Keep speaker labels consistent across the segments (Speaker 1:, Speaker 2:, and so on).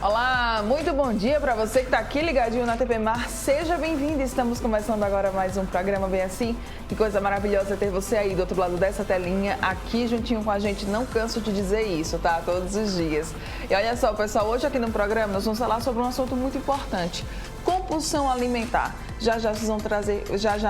Speaker 1: Olá, muito bom dia para você que está aqui ligadinho na TV Mar. Seja bem-vindo. Estamos começando agora mais um programa Bem Assim. Que coisa maravilhosa ter você aí do outro lado dessa telinha, aqui juntinho com a gente. Não canso de dizer isso, tá? Todos os dias. E olha só, pessoal, hoje aqui no programa nós vamos falar sobre um assunto muito importante. Compulsão alimentar. Já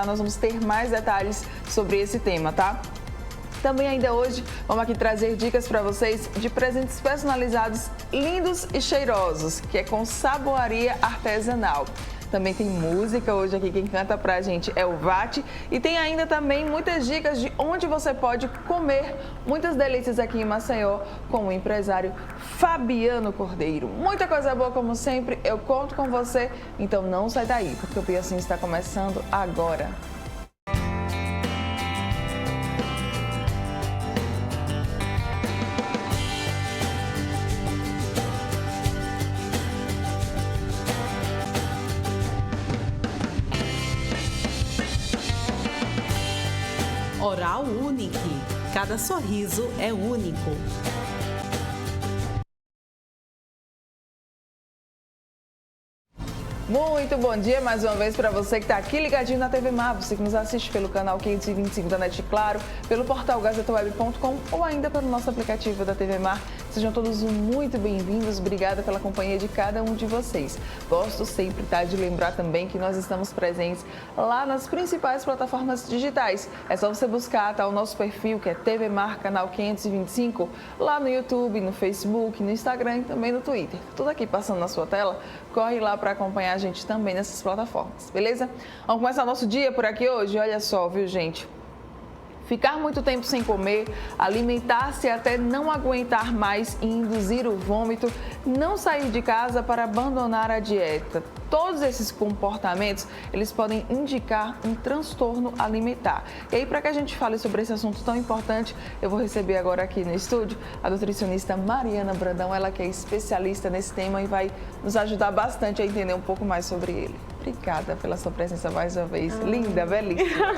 Speaker 1: nós vamos ter mais detalhes sobre esse tema, tá? Também ainda hoje vamos aqui trazer dicas para vocês de presentes personalizados lindos e cheirosos, que é com saboaria artesanal. Também tem música hoje aqui, quem canta pra gente é o Vati. E tem ainda também muitas dicas de onde você pode comer muitas delícias aqui em Maceió com o empresário Fabiano Cordeiro. Muita coisa boa como sempre, eu conto com você, então não sai daí, porque o Bem Assim está começando agora.
Speaker 2: Oral Unique. Cada sorriso é único.
Speaker 1: Muito bom dia mais uma vez para você que está aqui ligadinho na TV Mar, você que nos assiste pelo canal 525 da NET Claro, pelo portal gazetaweb.com ou ainda pelo nosso aplicativo da TV Mar. Sejam todos muito bem-vindos, obrigada pela companhia de cada um de vocês. Gosto sempre, tá, de lembrar também que nós estamos presentes lá nas principais plataformas digitais. É só você buscar, tá, o nosso perfil, que é TV Mar, canal 525, lá no YouTube, no Facebook, no Instagram e também no Twitter. Tudo aqui passando na sua tela, corre lá para acompanhar a gente também nessas plataformas, beleza? Vamos começar nosso dia por aqui hoje? Olha só, viu, gente? Ficar muito tempo sem comer, alimentar-se até não aguentar mais e induzir o vômito, não sair de casa para abandonar a dieta. Todos esses comportamentos, eles podem indicar um transtorno alimentar. E aí, para que a gente fale sobre esse assunto tão importante, eu vou receber agora aqui no estúdio a nutricionista Mariana Brandão, ela que é especialista nesse tema e vai nos ajudar bastante a entender um pouco mais sobre ele. Obrigada pela sua presença mais uma vez. Linda, belíssima.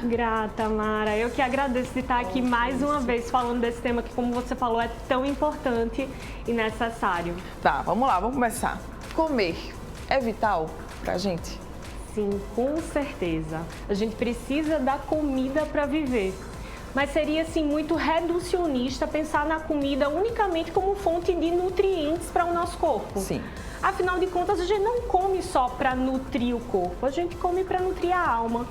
Speaker 3: Grata, Mara. Eu que agradeço de estar aqui mais uma vez falando desse tema que, como você falou, é tão importante e necessário.
Speaker 1: Tá, vamos lá, vamos começar. Comer é vital pra gente?
Speaker 3: Sim, com certeza. A gente precisa da comida para viver. Mas seria, assim, muito reducionista pensar na comida unicamente como fonte de nutrientes para o nosso corpo.
Speaker 1: Sim.
Speaker 3: Afinal de contas, a gente não come só para nutrir o corpo, a gente come para nutrir a alma,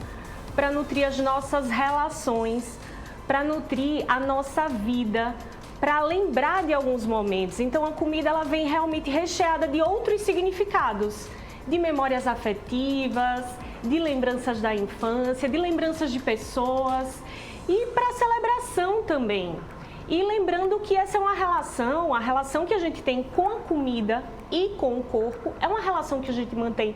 Speaker 3: para nutrir as nossas relações, para nutrir a nossa vida, para lembrar de alguns momentos. Então, a comida ela vem realmente recheada de outros significados, de memórias afetivas, de lembranças da infância, de lembranças de pessoas e para celebração também. E lembrando que essa é a relação que a gente tem com a comida e com o corpo, é uma relação que a gente mantém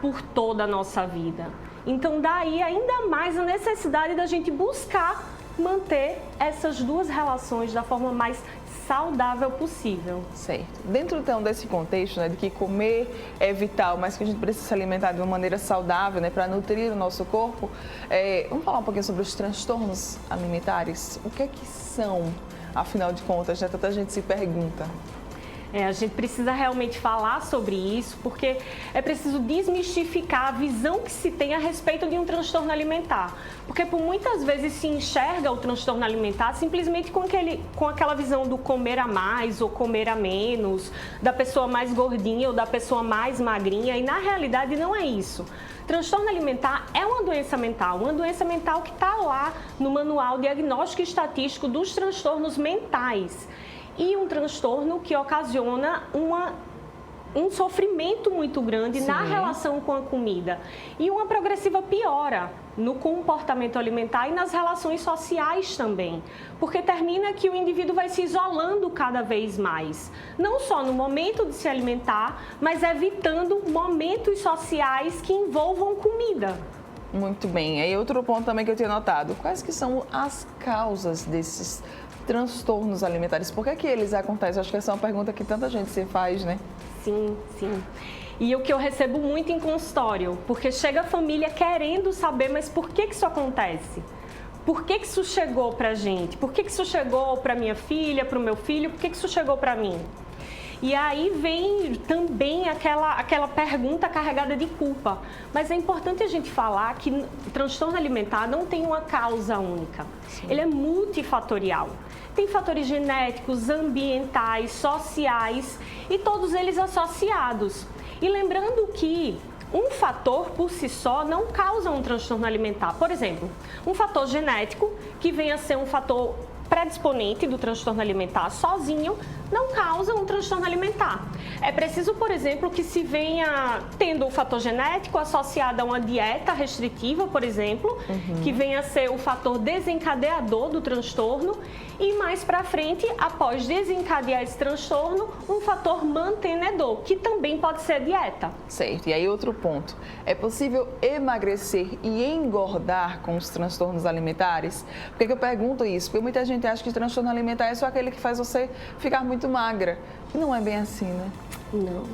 Speaker 3: por toda a nossa vida. Então, daí ainda mais a necessidade da gente buscar manter essas duas relações da forma mais saudável possível.
Speaker 1: Certo. Dentro então desse contexto, né, de que comer é vital, mas que a gente precisa se alimentar de uma maneira saudável, né, para nutrir o nosso corpo, vamos falar um pouquinho sobre os transtornos alimentares. O que é que são, afinal de contas, já tanta gente se pergunta.
Speaker 3: A gente precisa realmente falar sobre isso, porque é preciso desmistificar a visão que se tem a respeito de um transtorno alimentar. Porque por muitas vezes se enxerga o transtorno alimentar simplesmente com aquela visão do comer a mais ou comer a menos, da pessoa mais gordinha ou da pessoa mais magrinha, e na realidade não é isso. Transtorno alimentar é uma doença mental que está lá no Manual Diagnóstico e Estatístico dos Transtornos Mentais. E um transtorno que ocasiona um sofrimento muito grande na relação com a comida. E uma progressiva piora no comportamento alimentar e nas relações sociais também. Porque termina que o indivíduo vai se isolando cada vez mais. Não só no momento de se alimentar, mas evitando momentos sociais que envolvam comida.
Speaker 1: Muito bem. Aí outro ponto também que eu tinha notado. Quais que são as causas desses transtornos alimentares? Por que eles acontecem? Acho que essa é uma pergunta que tanta gente se faz, né?
Speaker 3: Sim, sim. E o que eu recebo muito em consultório, porque chega a família querendo saber, mas por que isso acontece? Por que isso chegou pra gente? Por que isso chegou pra minha filha, pro meu filho? Por que isso chegou pra mim? E aí vem também aquela pergunta carregada de culpa. Mas é importante a gente falar que o transtorno alimentar não tem uma causa única. Sim. Ele é multifatorial. Tem fatores genéticos, ambientais, sociais e todos eles associados. E lembrando que um fator por si só não causa um transtorno alimentar. Por exemplo, um fator genético que venha a ser um fator predisponente do transtorno alimentar sozinho não causa um transtorno alimentar. É preciso, por exemplo, que se venha tendo o fator genético associado a uma dieta restritiva, por exemplo, que venha a ser o fator desencadeador do transtorno e mais para frente, após desencadear esse transtorno, um fator mantenedor, que também pode ser dieta.
Speaker 1: Certo. E aí outro ponto, é possível emagrecer e engordar com os transtornos alimentares? Por que eu pergunto isso? Porque muita gente acha que transtorno alimentar é só aquele que faz você ficar muito magra. E não é bem assim, né?
Speaker 3: Não.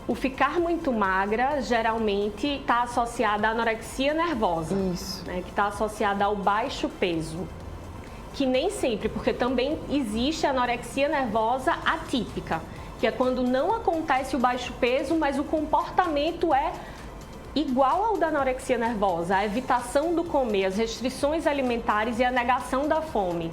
Speaker 3: O ficar muito magra geralmente está associado à anorexia nervosa.
Speaker 1: Isso.
Speaker 3: Né, que está associada ao baixo peso. Que nem sempre, porque também existe a anorexia nervosa atípica, que é quando não acontece o baixo peso, mas o comportamento é igual ao da anorexia nervosa, a evitação do comer, as restrições alimentares e a negação da fome.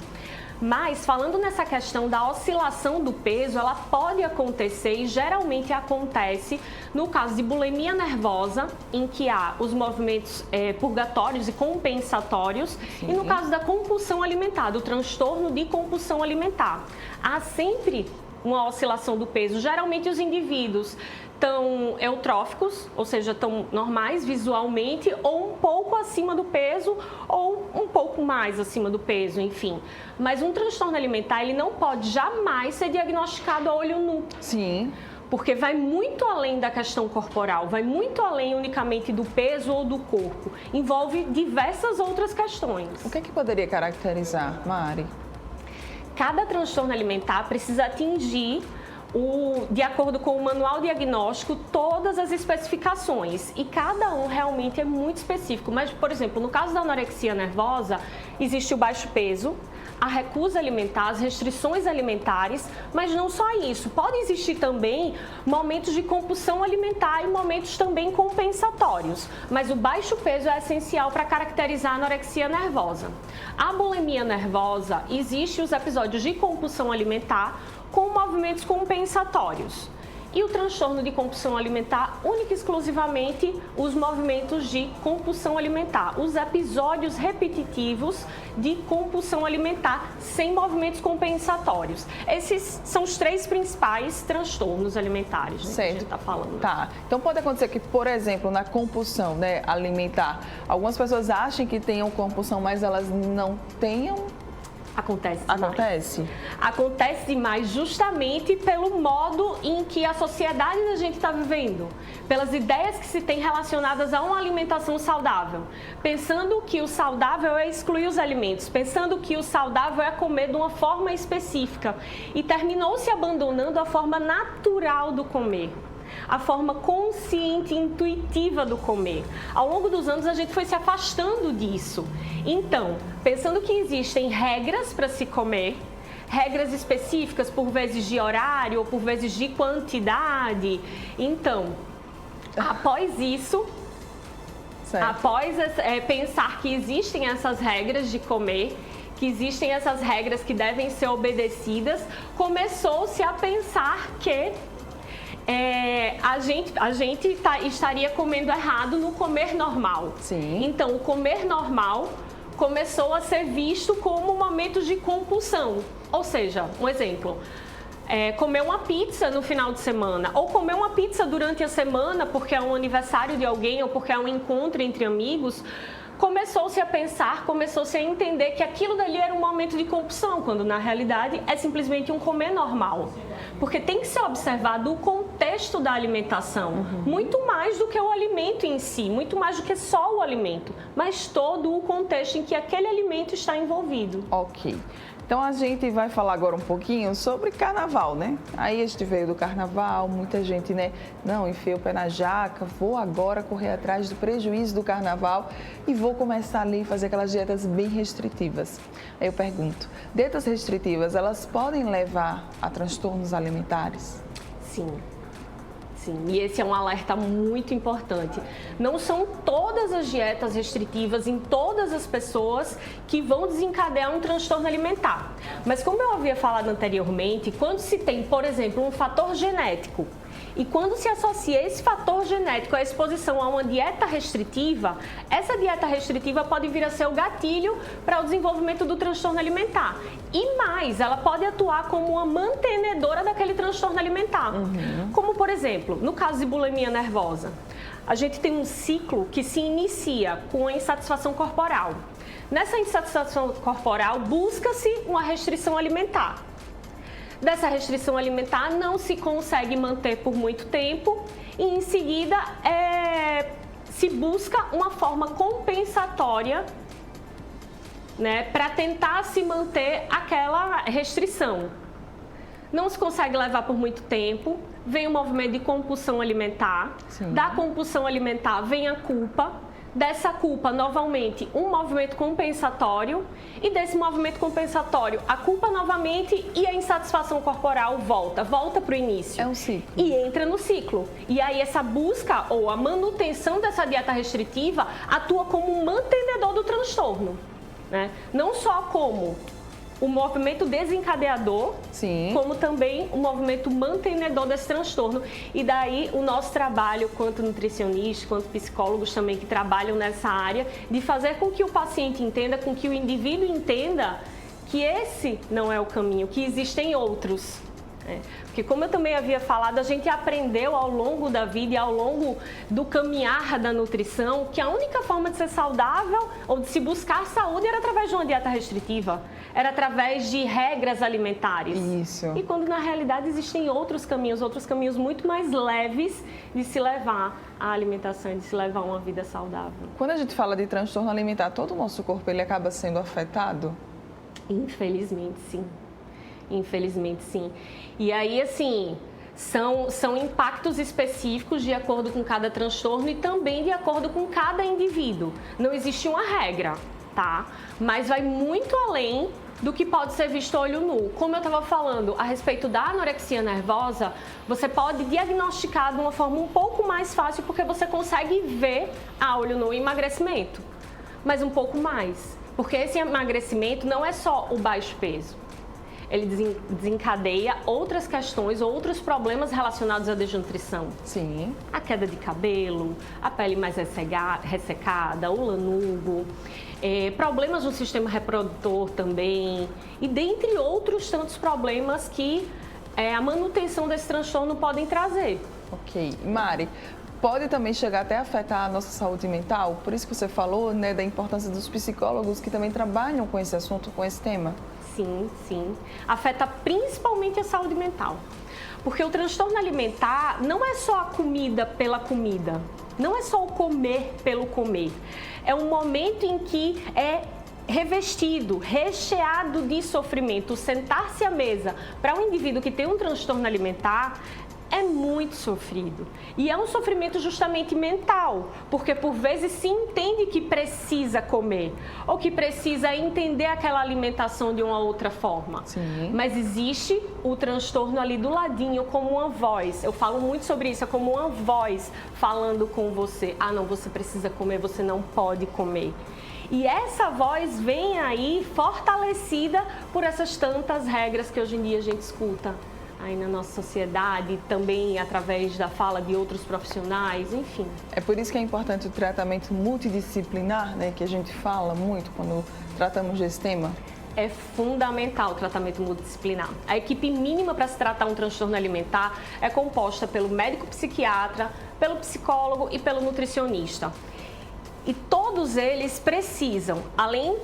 Speaker 3: Mas, falando nessa questão da oscilação do peso, ela pode acontecer e geralmente acontece no caso de bulimia nervosa, em que há os movimentos purgatórios e compensatórios, e no caso da compulsão alimentar, do transtorno de compulsão alimentar. Há sempre uma oscilação do peso. Geralmente os indivíduos estão eutróficos, ou seja, estão normais visualmente, ou um pouco acima do peso, ou um pouco mais acima do peso, enfim. Mas um transtorno alimentar, ele não pode jamais ser diagnosticado a olho nu.
Speaker 1: Sim.
Speaker 3: Porque vai muito além da questão corporal, vai muito além unicamente do peso ou do corpo. Envolve diversas outras questões.
Speaker 1: O que é que poderia caracterizar, Mari?
Speaker 3: Cada transtorno alimentar precisa atingir, de acordo com o manual diagnóstico, todas as especificações. E cada um realmente é muito específico. Mas, por exemplo, no caso da anorexia nervosa, existe o baixo peso, a recusa alimentar, as restrições alimentares, mas não só isso. Pode existir também momentos de compulsão alimentar e momentos também compensatórios. Mas o baixo peso é essencial para caracterizar a anorexia nervosa. A bulimia nervosa, existem os episódios de compulsão alimentar com movimentos compensatórios. E o transtorno de compulsão alimentar, única e exclusivamente os movimentos de compulsão alimentar, os episódios repetitivos de compulsão alimentar sem movimentos compensatórios. Esses são os 3 principais transtornos alimentares, né, que a gente está falando.
Speaker 1: Tá. Então pode acontecer que, por exemplo, na compulsão, né, alimentar, algumas pessoas acham que tenham compulsão, mas elas não tenham.
Speaker 3: Acontece demais.
Speaker 1: Acontece?
Speaker 3: Acontece demais justamente pelo modo em que a sociedade da gente está vivendo, pelas ideias que se tem relacionadas a uma alimentação saudável, pensando que o saudável é excluir os alimentos, pensando que o saudável é comer de uma forma específica e terminou se abandonando a forma natural do comer. A forma consciente e intuitiva do comer. Ao longo dos anos a gente foi se afastando disso. Então, pensando que existem regras para se comer, regras específicas por vezes de horário ou por vezes de quantidade. Então, após isso, após pensar que existem essas regras de comer, que existem essas regras que devem ser obedecidas, começou-se a pensar que a gente estaria comendo errado no comer normal.
Speaker 1: Sim.
Speaker 3: Então, o comer normal começou a ser visto como momentos de compulsão. Ou seja, um exemplo, comer uma pizza no final de semana, ou comer uma pizza durante a semana porque é um aniversário de alguém ou porque é um encontro entre amigos, começou-se a pensar, começou-se a entender que aquilo dali era um momento de compulsão, quando na realidade é simplesmente um comer normal. Porque tem que ser observado o contexto da alimentação, muito mais do que o alimento em si, muito mais do que só o alimento, mas todo o contexto em que aquele alimento está envolvido.
Speaker 1: Ok. Então a gente vai falar agora um pouquinho sobre carnaval, né? Aí a gente veio do carnaval, muita gente, né? Não, enfiei o pé na jaca, vou agora correr atrás do prejuízo do carnaval e vou começar ali a fazer aquelas dietas bem restritivas. Aí eu pergunto, dietas restritivas, elas podem levar a transtornos alimentares?
Speaker 3: Sim. Sim, e esse é um alerta muito importante. Não são todas as dietas restritivas em todas as pessoas que vão desencadear um transtorno alimentar. Mas como eu havia falado anteriormente, quando se tem, por exemplo, um fator genético, e quando se associa esse fator genético à exposição a uma dieta restritiva, essa dieta restritiva pode vir a ser o gatilho para o desenvolvimento do transtorno alimentar. E mais, ela pode atuar como uma mantenedora daquele transtorno alimentar. Como, por exemplo, no caso de bulimia nervosa, a gente tem um ciclo que se inicia com a insatisfação corporal. Nessa insatisfação corporal, busca-se uma restrição alimentar. Dessa restrição alimentar não se consegue manter por muito tempo e em seguida se busca uma forma compensatória, né, para tentar se manter aquela restrição. Não se consegue levar por muito tempo, vem o movimento de compulsão alimentar, da compulsão alimentar vem a culpa, dessa culpa, novamente, um movimento compensatório e desse movimento compensatório, a culpa novamente e a insatisfação corporal volta para o início.
Speaker 1: É um ciclo.
Speaker 3: E entra no ciclo. E aí essa busca ou a manutenção dessa dieta restritiva atua como um mantenedor do transtorno, né? Não só como o movimento desencadeador, como também o movimento mantenedor desse transtorno. E daí o nosso trabalho, quanto nutricionistas, quanto psicólogos também que trabalham nessa área, de fazer com que o paciente entenda, com que o indivíduo entenda que esse não é o caminho, que existem outros. Porque como eu também havia falado, a gente aprendeu ao longo da vida e ao longo do caminhar da nutrição que a única forma de ser saudável ou de se buscar saúde era através de uma dieta restritiva, era através de regras alimentares.
Speaker 1: Isso.
Speaker 3: E quando na realidade existem outros caminhos muito mais leves de se levar à alimentação e de se levar a uma vida saudável.
Speaker 1: Quando a gente fala de transtorno alimentar, todo o nosso corpo ele acaba sendo afetado?
Speaker 3: Infelizmente, sim. Infelizmente, sim. E aí, assim, são impactos específicos de acordo com cada transtorno e também de acordo com cada indivíduo. Não existe uma regra, tá? Mas vai muito além do que pode ser visto a olho nu. Como eu estava falando a respeito da anorexia nervosa, você pode diagnosticar de uma forma um pouco mais fácil porque você consegue ver a olho nu o emagrecimento, mas um pouco mais. Porque esse emagrecimento não é só o baixo peso. Ele desencadeia outras questões, outros problemas relacionados à desnutrição.
Speaker 1: Sim.
Speaker 3: A queda de cabelo, a pele mais ressecada, o lanugo, problemas no sistema reprodutor também, e dentre outros tantos problemas que a manutenção desse transtorno podem trazer.
Speaker 1: Ok. Mari, pode também chegar até a afetar a nossa saúde mental? Por isso que você falou, né, da importância dos psicólogos que também trabalham com esse assunto, com esse tema.
Speaker 3: Sim, sim. Afeta principalmente a saúde mental. Porque o transtorno alimentar não é só a comida pela comida, não é só o comer pelo comer. É um momento em que é revestido, recheado de sofrimento. Sentar-se à mesa para um indivíduo que tem um transtorno alimentar é muito sofrido. E é um sofrimento justamente mental, porque por vezes se entende que precisa comer, ou que precisa entender aquela alimentação de uma outra forma.
Speaker 1: Sim.
Speaker 3: Mas existe o transtorno ali do ladinho, como uma voz. Eu falo muito sobre isso, é como uma voz falando com você. Ah, não, você precisa comer, você não pode comer. E essa voz vem aí fortalecida por essas tantas regras que hoje em dia a gente escuta aí na nossa sociedade, também através da fala de outros profissionais, enfim.
Speaker 1: É por isso que é importante o tratamento multidisciplinar, né, que a gente fala muito quando tratamos desse tema.
Speaker 3: É fundamental o tratamento multidisciplinar. A equipe mínima para se tratar um transtorno alimentar é composta pelo médico psiquiatra, pelo psicólogo e pelo nutricionista. E todos eles precisam, além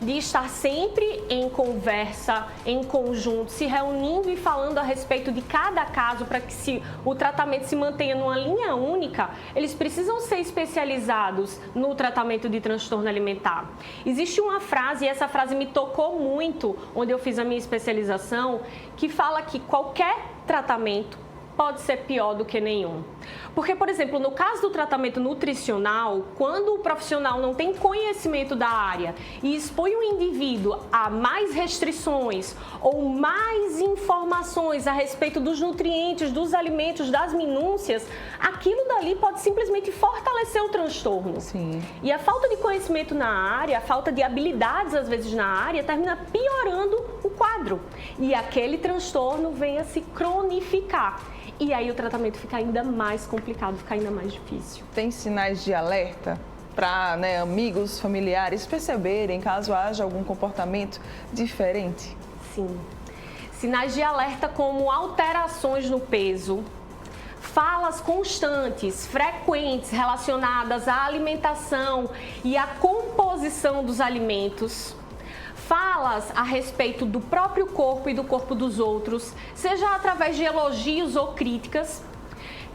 Speaker 3: de estar sempre em conversa, em conjunto, se reunindo e falando a respeito de cada caso para que o tratamento se mantenha numa linha única, eles precisam ser especializados no tratamento de transtorno alimentar. Existe uma frase, e essa frase me tocou muito, onde eu fiz a minha especialização, que fala que qualquer tratamento pode ser pior do que nenhum. Porque, por exemplo, no caso do tratamento nutricional, quando o profissional não tem conhecimento da área e expõe o indivíduo a mais restrições ou mais informações a respeito dos nutrientes, dos alimentos, das minúcias, aquilo dali pode simplesmente fortalecer o transtorno.
Speaker 1: Sim.
Speaker 3: E a falta de conhecimento na área, a falta de habilidades, às vezes, na área, termina piorando o quadro. E aquele transtorno vem a se cronificar. E aí o tratamento fica ainda mais complicado, fica ainda mais difícil.
Speaker 1: Tem sinais de alerta para, né, amigos, familiares perceberem caso haja algum comportamento diferente?
Speaker 3: Sim. Sinais de alerta como alterações no peso, falas constantes, frequentes relacionadas à alimentação e à composição dos alimentos. Falas a respeito do próprio corpo e do corpo dos outros, seja através de elogios ou críticas.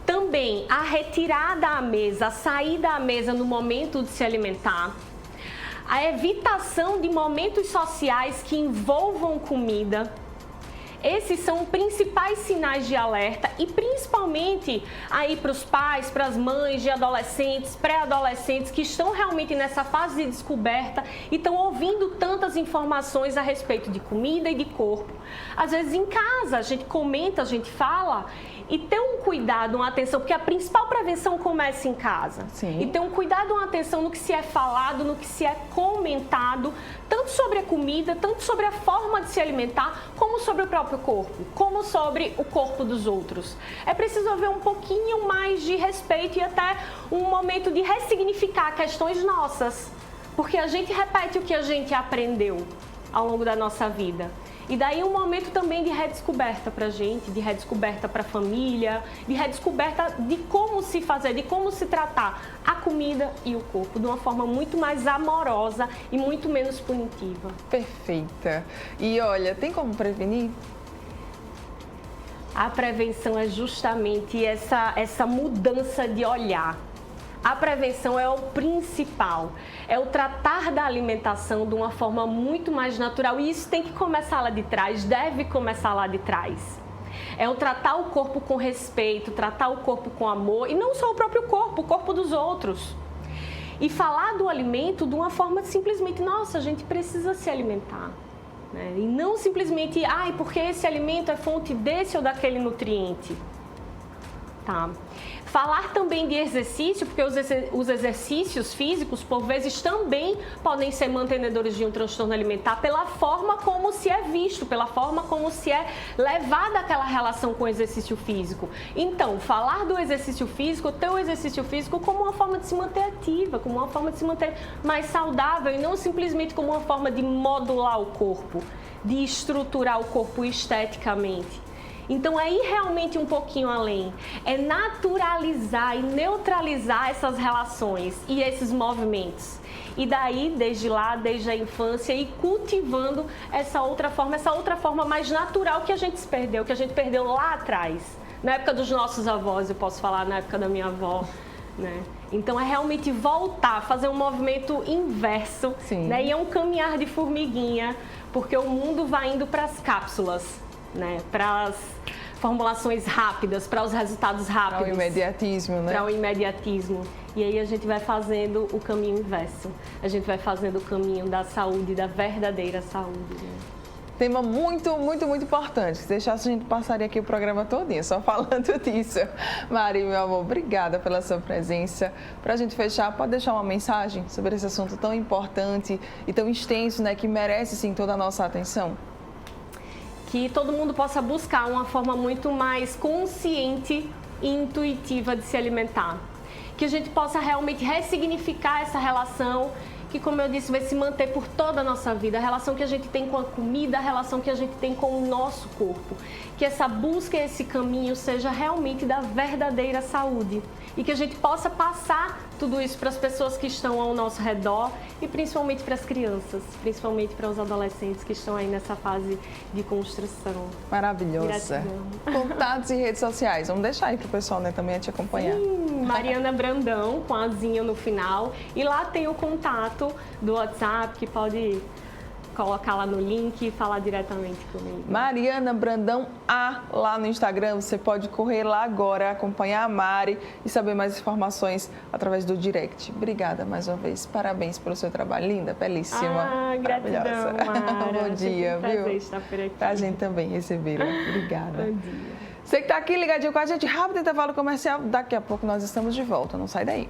Speaker 3: Também a retirada à mesa, a saída à mesa no momento de se alimentar. A evitação de momentos sociais que envolvam comida. Esses são os principais sinais de alerta e principalmente aí para os pais, para as mães de adolescentes, pré-adolescentes que estão realmente nessa fase de descoberta e estão ouvindo tantas informações a respeito de comida e de corpo. Às vezes em casa a gente comenta, a gente fala e ter um cuidado, uma atenção, porque a principal prevenção começa em casa.
Speaker 1: Sim.
Speaker 3: E ter um cuidado, uma atenção no que se é falado, no que se é comentado, tanto sobre a comida, tanto sobre a forma de se alimentar, como sobre o próprio corpo, como sobre o corpo dos outros. É preciso haver um pouquinho mais de respeito e até um momento de ressignificar questões nossas, porque a gente repete o que a gente aprendeu ao longo da nossa vida. E daí um momento também de redescoberta para a gente, de redescoberta para a família, de redescoberta de como se fazer, de como se tratar a comida e o corpo de uma forma muito mais amorosa e muito menos punitiva.
Speaker 1: Perfeita. E olha, tem como prevenir?
Speaker 3: A prevenção é justamente essa mudança de olhar. A prevenção é o principal, é o tratar da alimentação de uma forma muito mais natural e isso tem que começar lá de trás, deve começar lá de trás. É o tratar o corpo com respeito, tratar o corpo com amor e não só o próprio corpo, o corpo dos outros. E falar do alimento de uma forma de simplesmente, nossa, a gente precisa se alimentar. Né? E não simplesmente, porque esse alimento é fonte desse ou daquele nutriente. Tá. Falar também de exercício, porque os exercícios físicos, por vezes, também podem ser mantenedores de um transtorno alimentar pela forma como se é visto, pela forma como se é levada aquela relação com o exercício físico. Então, falar do exercício físico, ter o exercício físico como uma forma de se manter ativa, como uma forma de se manter mais saudável e não simplesmente como uma forma de modular o corpo, de estruturar o corpo esteticamente. Então, é ir realmente um pouquinho além, é naturalizar e neutralizar essas relações e esses movimentos. E daí, desde a infância, ir cultivando essa outra forma mais natural que a gente se perdeu, que a gente perdeu lá atrás. Na época dos nossos avós, eu posso falar, na época da minha avó, né? Então, é realmente voltar, fazer um movimento inverso, né? E é um caminhar de formiguinha, porque o mundo vai indo para as cápsulas. Né, para as formulações rápidas, para os resultados rápidos.
Speaker 1: Para o imediatismo, né?
Speaker 3: Para o imediatismo. E aí a gente vai fazendo o caminho inverso. A gente vai fazendo o caminho da saúde, da verdadeira saúde. Né?
Speaker 1: Tema muito, muito, muito importante. Se deixasse, a gente passaria aqui o programa todinho só falando disso. Mari, meu amor, obrigada pela sua presença. Para a gente fechar, pode deixar uma mensagem sobre esse assunto tão importante e tão extenso, né, que merece, sim, toda a nossa atenção?
Speaker 3: Que todo mundo possa buscar uma forma muito mais consciente e intuitiva de se alimentar. Que a gente possa realmente ressignificar essa relação, que, como eu disse, vai se manter por toda a nossa vida. A relação que a gente tem com a comida, a relação que a gente tem com o nosso corpo. Que essa busca, esse caminho seja realmente da verdadeira saúde. E que a gente possa passar tudo isso para as pessoas que estão ao nosso redor e principalmente para as crianças, principalmente para os adolescentes que estão aí nessa fase de construção.
Speaker 1: Maravilhosa.
Speaker 3: Gratidão.
Speaker 1: Contatos e redes sociais. Vamos deixar aí para o pessoal, né, também te acompanhar.
Speaker 3: Sim, Mariana Brandão, com azinha no final. E lá tem o contato do WhatsApp, que pode colocar lá no link e falar diretamente comigo.
Speaker 1: Mariana Brandão A, lá no Instagram. Você pode correr lá agora, acompanhar a Mari e saber mais informações através do direct. Obrigada mais uma vez. Parabéns pelo seu trabalho. Linda, belíssima.
Speaker 3: Gratidão, Mara.
Speaker 1: Bom dia,
Speaker 3: prazer
Speaker 1: viu?
Speaker 3: estar por aqui.
Speaker 1: Pra gente também recebê-la. Obrigada.
Speaker 3: Bom dia.
Speaker 1: Você que está aqui ligadinho com a gente, rápido intervalo comercial. Daqui a pouco nós estamos de volta. Não sai daí.